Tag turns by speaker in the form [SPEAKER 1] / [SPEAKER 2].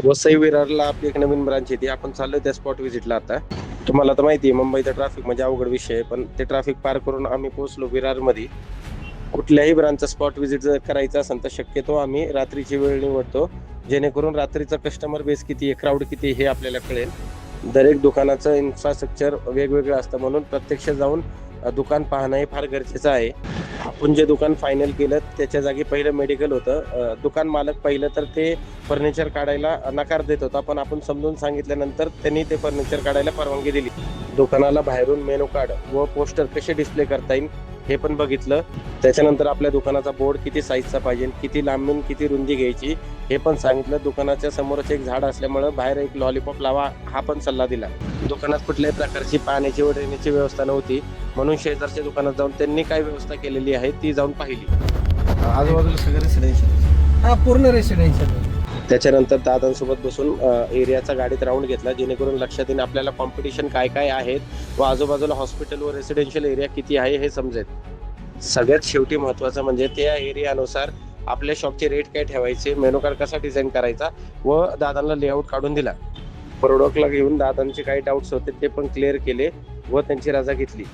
[SPEAKER 1] वसई विरारला आपली एक नवीन ब्रांच येते. आपण चाललोय त्या स्पॉट व्हिजिटला आता. तुम्हाला तर माहिती आहे मुंबईचं ट्रॅफिक म्हणजे अवघड विषय आहे, पण ते ट्रॅफिक पार करून आम्ही पोहोचलो विरारमध्ये. कुठल्याही ब्रांचचा स्पॉट व्हिजिट जर करायचा असेल तर शक्यतो आम्ही रात्रीची वेळ निवडतो, जेणेकरून रात्रीचा कस्टमर बेस किती आहे, क्राऊड किती आहे हे आपल्याला कळेल. दरेक दुकानाचं इन्फ्रास्ट्रक्चर वेगवेगळं असतं, म्हणून प्रत्यक्ष जाऊन दुकान पाहणं हे फार गरजेचं आहे. आपण जे दुकान फायनल केलं त्याच्या जागी पहिलं मेडिकल होतं. दुकान मालक पहिलं तर ते फर्निचर काढायला नकार देत होता, पण आपण समजून सांगितल्यानंतर त्यांनी ते फर्निचर काढायला परवानगी दिली. दुकानाला बाहेरून मेनू कार्ड व पोस्टर कसे डिस्प्ले करता येईल हे पण बघितलं. त्याच्यानंतर आपल्या दुकानाचा बोर्ड किती साईजचा पाहिजे, किती लांबून किती रुंदी घ्यायची हे पण सांगितलं. दुकानाच्या समोरच एक झाड असल्यामुळे बाहेर एक लॉलीपॉप लावा हा पण सल्ला दिला. दुकानात कुठल्याही प्रकारची पाण्याची व ड्रेनेजची व्यवस्था नव्हती, म्हणून शेजारच्या दुकानात जाऊन त्यांनी काय व्यवस्था केलेली आहे ती जाऊन पाहिली.
[SPEAKER 2] आजूबाजूला सगळं रेसिडेन्शियल.
[SPEAKER 3] हा पूर्ण रेसिडेन्शियल.
[SPEAKER 1] त्याच्यानंतर दादांसोबत बसून एरियाचा गाडीत राऊंड घेतला, जेणेकरून लक्षात येईल आपल्याला कॉम्पिटिशन काय काय आहेत व आजूबाजूला हॉस्पिटल व रेसिडेन्शियल एरिया किती आहे हे समजेल. सगळ्यात शेवटी महत्त्वाचं म्हणजे त्या एरियानुसार आपल्या शॉपचे रेट काय ठेवायचे, मेनू कार्ड कसा डिझाईन करायचा व दादांना लेआउट काढून दिला. प्रोडक्टला घेऊन दादांचे काही डाऊट्स होते ते पण क्लिअर केले व त्यांची रजा घेतली.